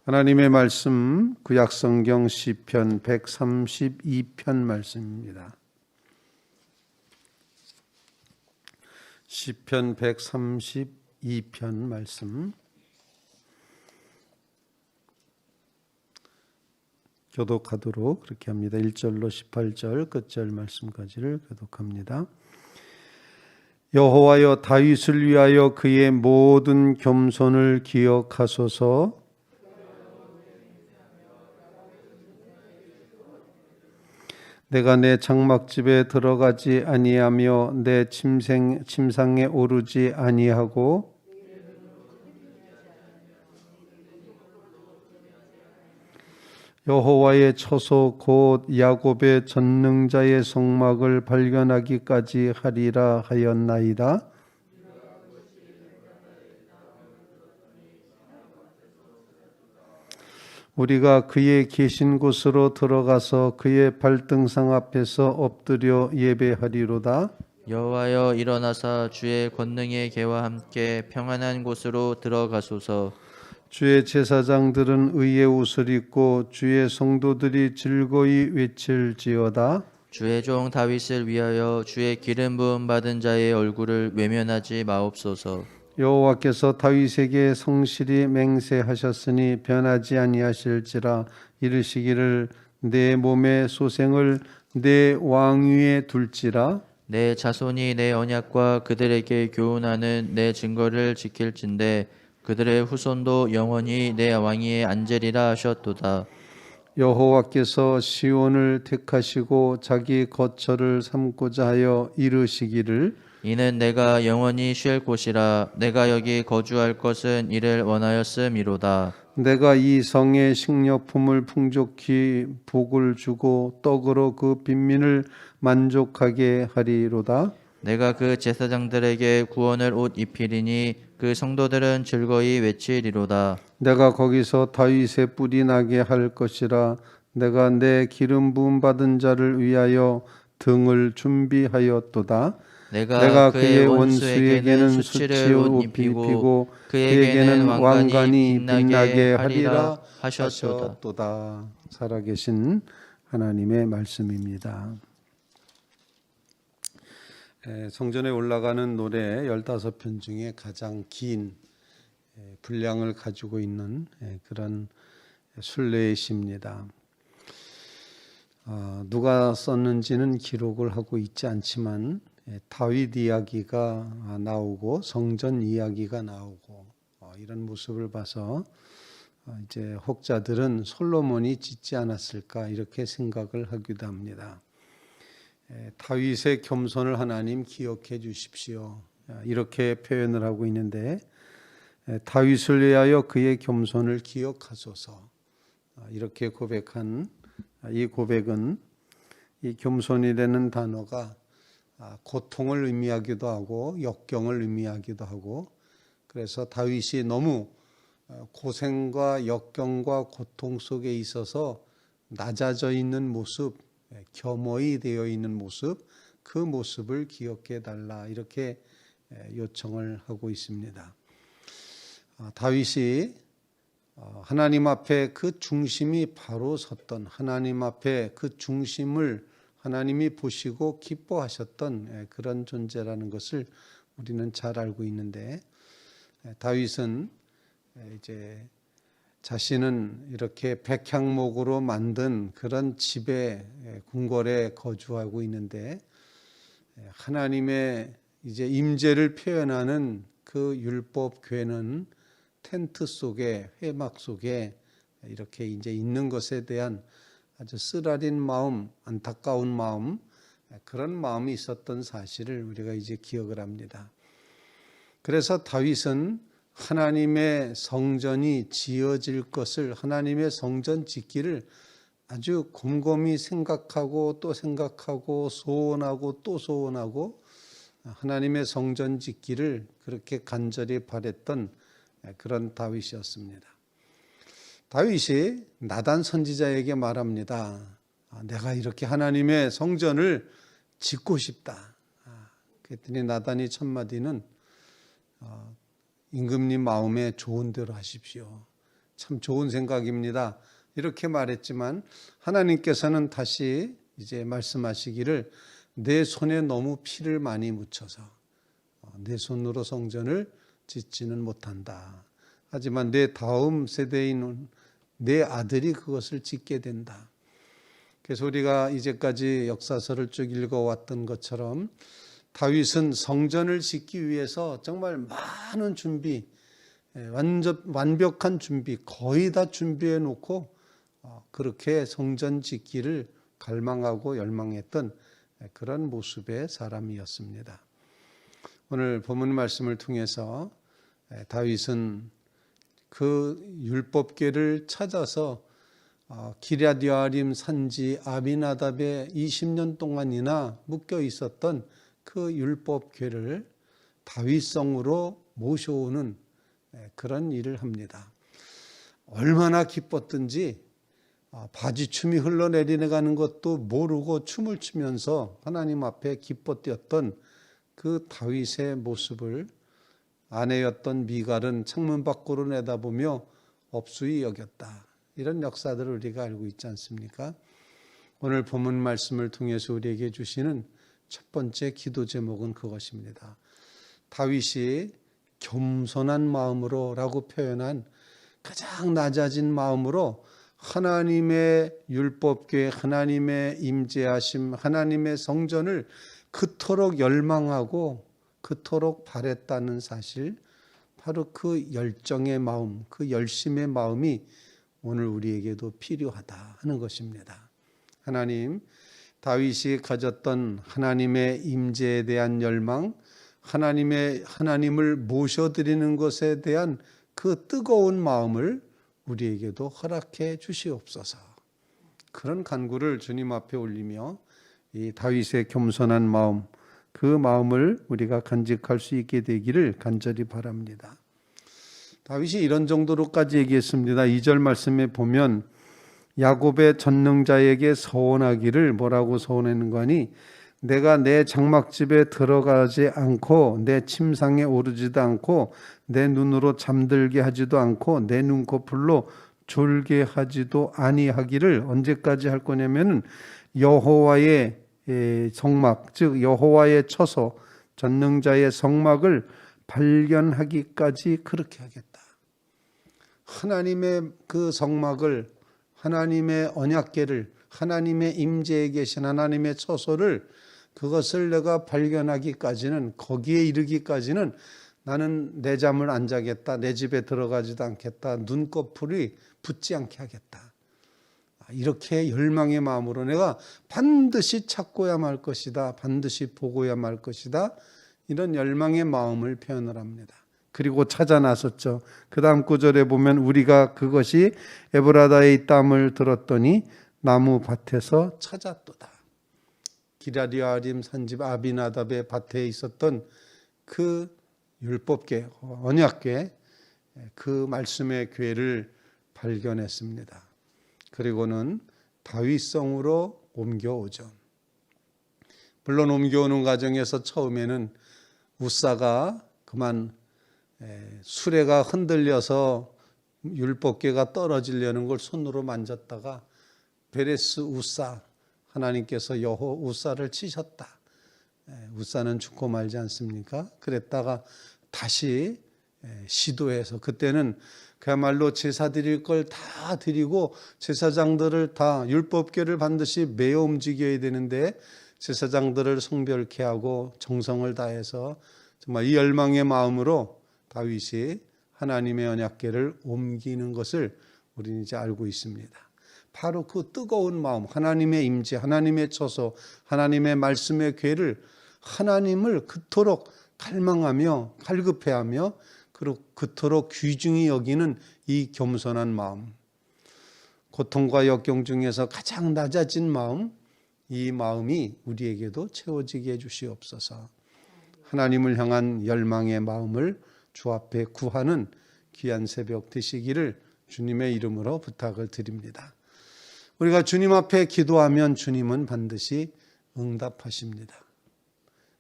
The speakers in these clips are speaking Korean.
하나님의 말씀 구약성경 시편 132편 말씀입니다. 시편 132편 말씀 교독하도록 그렇게 합니다. 1절로 18절 끝절 말씀까지를 교독합니다. 여호와여, 다윗을 위하여 그의 모든 겸손을 기억하소서. 내가 내 장막집에 들어가지 아니하며 내 침상에 오르지 아니하고 여호와의 처소 곧 야곱의 전능자의 성막을 발견하기까지 하리라 하였나이다. 우리가 그의 계신 곳으로 들어가서 그의 발등상 앞에서 엎드려 예배하리로다. 여호와여, 일어나사 주의 권능의 개와 함께 평안한 곳으로 들어가소서. 주의 제사장들은 의의 옷을 입고 주의 성도들이 즐거이 외칠지어다. 주의 종 다윗을 위하여 주의 기름 부음 받은 자의 얼굴을 외면하지 마옵소서. 여호와께서 다윗에게 성실히 맹세하셨으니 변하지 아니하실지라. 이르시기를 내 몸의 소생을 내 왕위에 둘지라. 내 자손이 내 언약과 그들에게 교훈하는 내 증거를 지킬진대 그들의 후손도 영원히 내 왕위에 앉으리라 하셨도다. 여호와께서 시온을 택하시고 자기 거처를 삼고자 하여 이르시기를 이는 내가 영원히 쉴 곳이라. 내가 여기 거주할 것은 이를 원하였음이로다. 내가 이 성에 식료품을 풍족히 복을 주고 떡으로 그 빈민을 만족하게 하리로다. 내가 그 제사장들에게 구원을 옷 입히리니 그 성도들은 즐거이 외치리로다. 내가 거기서 다윗의 뿔이 나게 할 것이라. 내가 내 기름 부음 받은 자를 위하여 등을 준비하였도다. 내가 그의 원수에게는 수치를 옷 입히고 그에게는 왕관이 빛나게 하리라 하셨도다. 살아계신 하나님의 말씀입니다. 성전에 올라가는 노래 15편 중에 가장 긴 분량을 가지고 있는 그런 순례의 시입니다. 누가 썼는지는 기록을 하고 있지 않지만 다윗 이야기가 나오고 성전 이야기가 나오고 이런 모습을 봐서 이제 혹자들은 솔로몬이 짓지 않았을까 이렇게 생각을 하기도 합니다. 다윗의 겸손을 하나님 기억해 주십시오. 이렇게 표현을 하고 있는데 다윗을 위하여 그의 겸손을 기억하소서. 이렇게 고백한 이 고백은 이 겸손이라는 단어가 고통을 의미하기도 하고 역경을 의미하기도 하고 그래서 다윗이 너무 고생과 역경과 고통 속에 있어서 낮아져 있는 모습, 겸허히 되어 있는 모습, 그 모습을 기억해 달라 이렇게 요청을 하고 있습니다. 다윗이 하나님 앞에 그 중심이 바로 섰던 하나님 앞에 그 중심을 하나님이 보시고 기뻐하셨던 그런 존재라는 것을 우리는 잘 알고 있는데 다윗은 이제 자신은 이렇게 백향목으로 만든 그런 집에 궁궐에 거주하고 있는데 하나님의 이제 임재를 표현하는 그 율법 궤는 텐트 속에 회막 속에 이렇게 이제 있는 것에 대한 아주 쓰라린 마음, 안타까운 마음, 그런 마음이 있었던 사실을 우리가 이제 기억을 합니다. 그래서 다윗은 하나님의 성전이 지어질 것을, 하나님의 성전 짓기를 아주 곰곰이 생각하고 또 생각하고 소원하고 또 소원하고 하나님의 성전 짓기를 그렇게 간절히 바랬던 그런 다윗이었습니다. 다윗이 나단 선지자에게 말합니다. 내가 이렇게 하나님의 성전을 짓고 싶다. 그랬더니 나단이 첫마디는 임금님 마음에 좋은 대로 하십시오. 참 좋은 생각입니다. 이렇게 말했지만 하나님께서는 다시 이제 말씀하시기를 내 손에 너무 피를 많이 묻혀서 내 손으로 성전을 짓지는 못한다. 하지만 내 다음 세대인 내 아들이 그것을 짓게 된다. 그래서 우리가 이제까지 역사서를 쭉 읽어왔던 것처럼 다윗은 성전을 짓기 위해서 정말 많은 준비, 완벽한 준비, 거의 다 준비해 놓고 그렇게 성전 짓기를 갈망하고 열망했던 그런 모습의 사람이었습니다. 오늘 본문 말씀을 통해서 다윗은 그 율법궤를 찾아서 기럇여아림 산지 아비나답에 20년 동안이나 묶여 있었던 그 율법궤를 다윗성으로 모셔오는 그런 일을 합니다. 얼마나 기뻤든지 바지춤이 흘러내려가는 것도 모르고 춤을 추면서 하나님 앞에 기뻤던 그 다윗의 모습을 아내였던 미갈은 창문 밖으로 내다보며 업수히 여겼다. 이런 역사들을 우리가 알고 있지 않습니까? 오늘 본문 말씀을 통해서 우리에게 주시는 첫 번째 기도 제목은 그것입니다. 다윗이 겸손한 마음으로 라고 표현한 가장 낮아진 마음으로 하나님의 율법궤, 하나님의 임재하심, 하나님의 성전을 그토록 열망하고 그토록 바랬다는 사실, 바로 그 열정의 마음, 그 열심의 마음이 오늘 우리에게도 필요하다 하는 것입니다. 하나님, 다윗이 가졌던 하나님의 임재에 대한 열망, 하나님을 모셔드리는 것에 대한 그 뜨거운 마음을 우리에게도 허락해 주시옵소서. 그런 간구를 주님 앞에 올리며 이 다윗의 겸손한 마음, 그 마음을 우리가 간직할 수 있게 되기를 간절히 바랍니다. 다윗이 이런 정도로까지 얘기했습니다. 2절 말씀에 보면 야곱의 전능자에게 서원하기를 뭐라고 서원하는 거니? 내가 내 장막집에 들어가지 않고 내 침상에 오르지도 않고 내 눈으로 잠들게 하지도 않고 내 눈꺼풀로 졸게 하지도 아니하기를 언제까지 할 거냐면은 여호와의 성막, 즉 여호와의 처소, 전능자의 성막을 발견하기까지 그렇게 하겠다. 하나님의 그 성막을, 하나님의 언약궤를, 하나님의 임재에 계신 하나님의 처소를, 그것을 내가 발견하기까지는, 거기에 이르기까지는 나는 내 잠을 안 자겠다, 내 집에 들어가지도 않겠다, 눈꺼풀이 붙지 않게 하겠다. 이렇게 열망의 마음으로 내가 반드시 찾고야 말 것이다, 반드시 보고야 말 것이다, 이런 열망의 마음을 표현을 합니다. 그리고 찾아 나섰죠. 그 다음 구절에 보면 우리가 그것이 에브라다에 있다함을 들었더니 나무 밭에서 찾았도다. 기럇여아림 산집 아비나답의 밭에 있었던 그 율법궤, 언약궤, 그 말씀의 궤를 발견했습니다. 그리고는 다윗성으로 옮겨오죠. 물론 옮겨오는 과정에서 처음에는 우사가 그만 수레가 흔들려서 율법궤가 떨어지려는 걸 손으로 만졌다가 베레스 우사, 하나님께서 우사를 치셨다. 우사는 죽고 말지 않습니까? 그랬다가 다시 시도해서, 그때는 그야말로 제사 드릴 걸 다 드리고 제사장들을 다 율법궤를 반드시 메어 움직여야 되는데 제사장들을 성별케 하고 정성을 다해서 정말 이 열망의 마음으로 다윗이 하나님의 언약궤를 옮기는 것을 우리는 이제 알고 있습니다. 바로 그 뜨거운 마음, 하나님의 임재, 하나님의 처소, 하나님의 말씀의 궤를, 하나님을 그토록 갈망하며 갈급해하며 그토록 귀중히 여기는 이 겸손한 마음, 고통과 역경 중에서 가장 낮아진 마음, 이 마음이 우리에게도 채워지게 해주시옵소서. 하나님을 향한 열망의 마음을 주 앞에 구하는 귀한 새벽 되시기를 주님의 이름으로 부탁을 드립니다. 우리가 주님 앞에 기도하면 주님은 반드시 응답하십니다.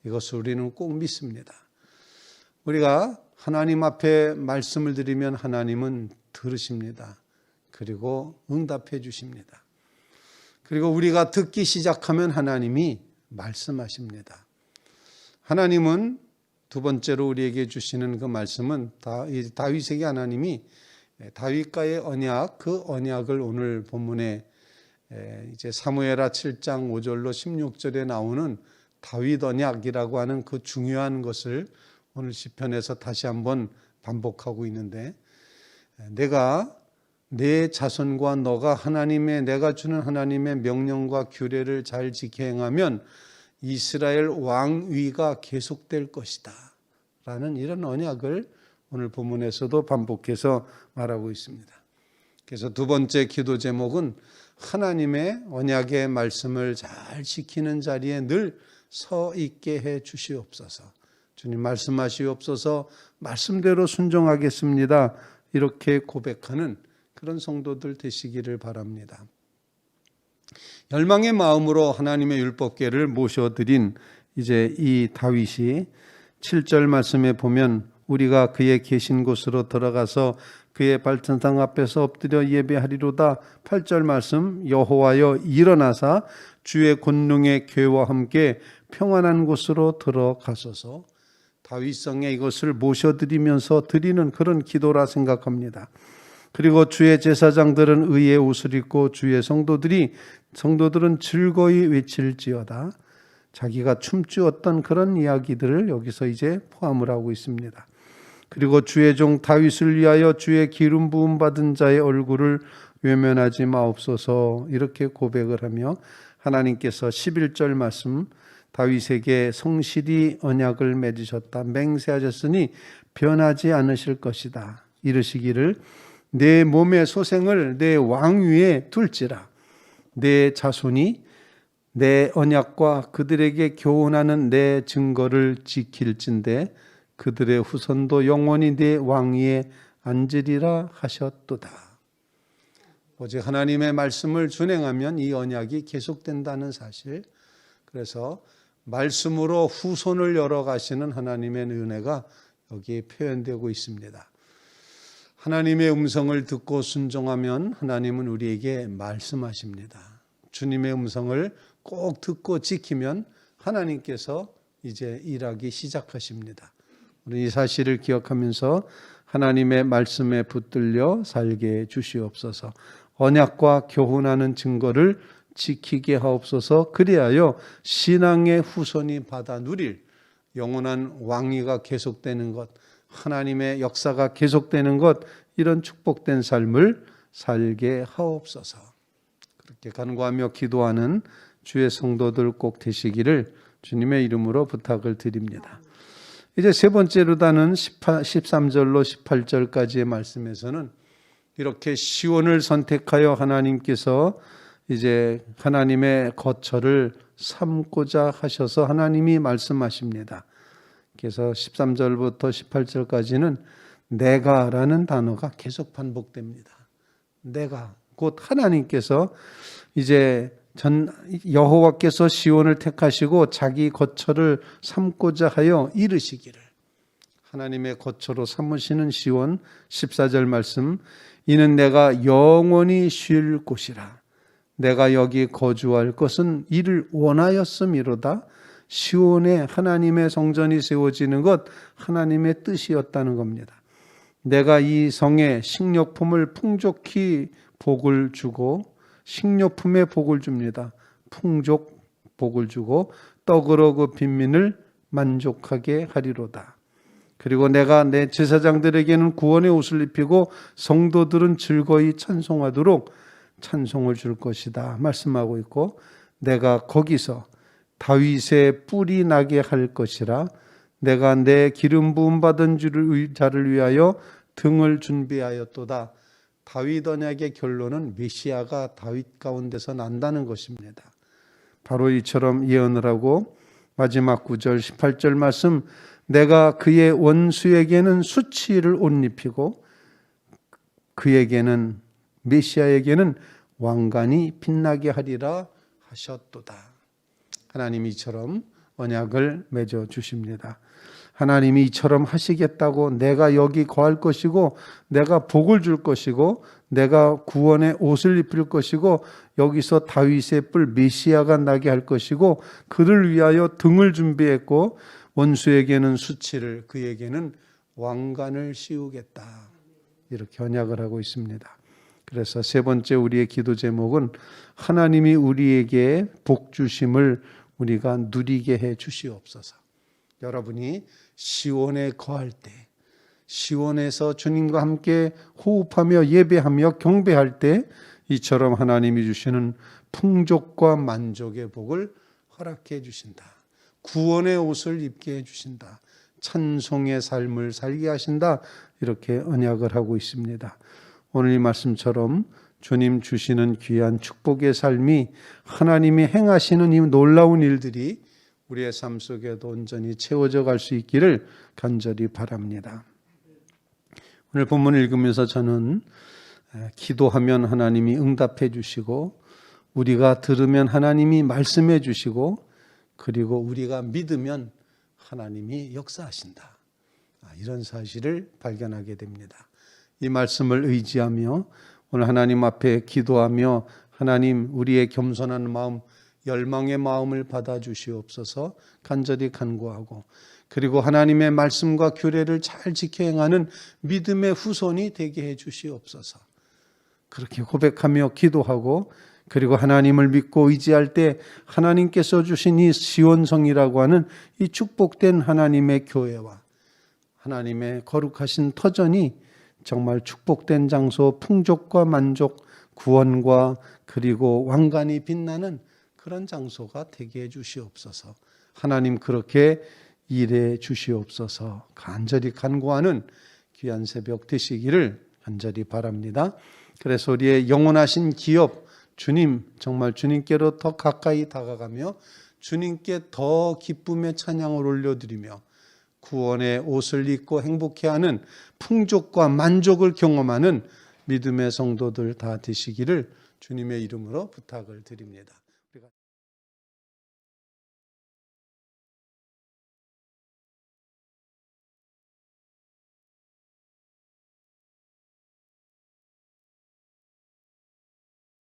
이것을 우리는 꼭 믿습니다. 우리가 하나님 앞에 말씀을 드리면 하나님은 들으십니다. 그리고 응답해 주십니다. 그리고 우리가 듣기 시작하면 하나님이 말씀하십니다. 하나님은 두 번째로 우리에게 주시는 그 말씀은 다윗에게 하나님이 다윗과의 언약, 그 언약을 오늘 본문에 이제 사무엘하 7장 5절로 16절에 나오는 다윗 언약이라고 하는 그 중요한 것을 오늘 시편에서 다시 한번 반복하고 있는데, 내가 내 자손과 너가 내가 주는 하나님의 명령과 규례를 잘 지켜 행하면 이스라엘 왕위가 계속될 것이다 라는 이런 언약을 오늘 본문에서도 반복해서 말하고 있습니다. 그래서 두 번째 기도 제목은 하나님의 언약의 말씀을 잘 지키는 자리에 늘 서 있게 해 주시옵소서. 주님 말씀하시옵소서. 말씀대로 순종하겠습니다. 이렇게 고백하는 그런 성도들 되시기를 바랍니다. 열망의 마음으로 하나님의 율법궤를 모셔드린 이제 이 다윗이 7절 말씀에 보면 우리가 그의 계신 곳으로 들어가서 그의 발등상 앞에서 엎드려 예배하리로다. 8절 말씀, 여호와여 일어나사 주의 권능의 궤와 함께 평안한 곳으로 들어가소서. 다윗성에 이것을 모셔드리면서 드리는 그런 기도라 생각합니다. 그리고 주의 제사장들은 의의 옷을 입고 주의 성도들은 즐거이 외칠지어다. 자기가 춤추었던 그런 이야기들을 여기서 이제 포함을 하고 있습니다. 그리고 주의 종 다윗을 위하여 주의 기름 부음 받은 자의 얼굴을 외면하지 마옵소서. 이렇게 고백을 하며 하나님께서 11절 말씀, 다윗에게 성실히 언약을 맺으셨다. 맹세하셨으니 변하지 않으실 것이다. 이르시기를 내 몸의 소생을 내 왕위에 둘지라. 내 자손이 내 언약과 그들에게 교훈하는 내 증거를 지킬진대 그들의 후손도 영원히 내 왕위에 앉으리라 하셨도다. 오직 하나님의 말씀을 준행하면 이 언약이 계속된다는 사실. 그래서 말씀으로 후손을 열어가시는 하나님의 은혜가 여기에 표현되고 있습니다. 하나님의 음성을 듣고 순종하면 하나님은 우리에게 말씀하십니다. 주님의 음성을 꼭 듣고 지키면 하나님께서 이제 일하기 시작하십니다. 우리 이 사실을 기억하면서 하나님의 말씀에 붙들려 살게 주시옵소서. 언약과 교훈하는 증거를 지키게 하옵소서. 그리하여 신앙의 후손이 받아 누릴 영원한 왕위가 계속되는 것, 하나님의 역사가 계속되는 것, 이런 축복된 삶을 살게 하옵소서. 그렇게 간구하며 기도하는 주의 성도들 꼭 되시기를 주님의 이름으로 부탁을 드립니다. 이제 세 번째로 다는 13절로 18절까지의 말씀에서는 이렇게 시온을 선택하여 하나님께서 이제 하나님의 거처를 삼고자 하셔서 하나님이 말씀하십니다. 그래서 13절부터 18절까지는 내가라는 단어가 계속 반복됩니다. 내가, 곧 하나님께서 이제 여호와께서 시온을 택하시고 자기 거처를 삼고자 하여 이르시기를, 하나님의 거처로 삼으시는 시온. 14절 말씀, 이는 내가 영원히 쉴 곳이라. 내가 여기 거주할 것은 이를 원하였음이로다. 시온에 하나님의 성전이 세워지는 것 하나님의 뜻이었다는 겁니다. 내가 이 성에 식료품을 풍족히 복을 주고, 식료품에 복을 줍니다. 풍족 복을 주고 떡으로 그 빈민을 만족하게 하리로다. 그리고 내가 내 제사장들에게는 구원의 옷을 입히고 성도들은 즐거이 찬송하도록 찬송을 줄 것이다 말씀하고 있고, 내가 거기서 다윗의 뿔이 나게 할 것이라. 내가 내 기름 부음 받은 자를 위하여 등을 준비하였도다. 다윗 언약의 결론은 메시아가 다윗 가운데서 난다는 것입니다. 바로 이처럼 예언을 하고 마지막 9절 18절 말씀, 내가 그의 원수에게는 수치를 옷 입히고 그에게는, 메시아에게는 왕관이 빛나게 하리라 하셨도다. 하나님이 이처럼 언약을 맺어 주십니다. 하나님이 이처럼 하시겠다고, 내가 여기 거할 것이고 내가 복을 줄 것이고 내가 구원의 옷을 입힐 것이고 여기서 다윗의 뿔 메시아가 나게 할 것이고 그를 위하여 등을 준비했고 원수에게는 수치를 그에게는 왕관을 씌우겠다. 이렇게 언약을 하고 있습니다. 그래서 세 번째 우리의 기도 제목은 하나님이 우리에게 복 주심을 우리가 누리게 해 주시옵소서. 여러분이 시온에 거할 때, 시온에서 주님과 함께 호흡하며 예배하며 경배할 때 이처럼 하나님이 주시는 풍족과 만족의 복을 허락해 주신다. 구원의 옷을 입게 해 주신다. 찬송의 삶을 살게 하신다. 이렇게 언약을 하고 있습니다. 오늘 이 말씀처럼 주님 주시는 귀한 축복의 삶이 하나님이 행하시는 이 놀라운 일들이 우리의 삶 속에도 온전히 채워져 갈 수 있기를 간절히 바랍니다. 오늘 본문을 읽으면서 저는 기도하면 하나님이 응답해 주시고 우리가 들으면 하나님이 말씀해 주시고 그리고 우리가 믿으면 하나님이 역사하신다. 이런 사실을 발견하게 됩니다. 이 말씀을 의지하며 오늘 하나님 앞에 기도하며 하나님 우리의 겸손한 마음, 열망의 마음을 받아주시옵소서 간절히 간구하고 그리고 하나님의 말씀과 규례를 잘 지켜 행하는 믿음의 후손이 되게 해 주시옵소서. 그렇게 고백하며 기도하고 그리고 하나님을 믿고 의지할 때 하나님께서 주신 이 시온성이라고 하는 이 축복된 하나님의 교회와 하나님의 거룩하신 터전이 정말 축복된 장소, 풍족과 만족, 구원과 그리고 왕관이 빛나는 그런 장소가 되게 해 주시옵소서. 하나님 그렇게 일해 주시옵소서. 간절히 간구하는 귀한 새벽 되시기를 간절히 바랍니다. 그래서 우리의 영원하신 기업 주님, 정말 주님께로 더 가까이 다가가며 주님께 더 기쁨의 찬양을 올려드리며 구원의 옷을 입고 행복해하는 풍족과 만족을 경험하는 믿음의 성도들 다 되시기를 주님의 이름으로 부탁을 드립니다.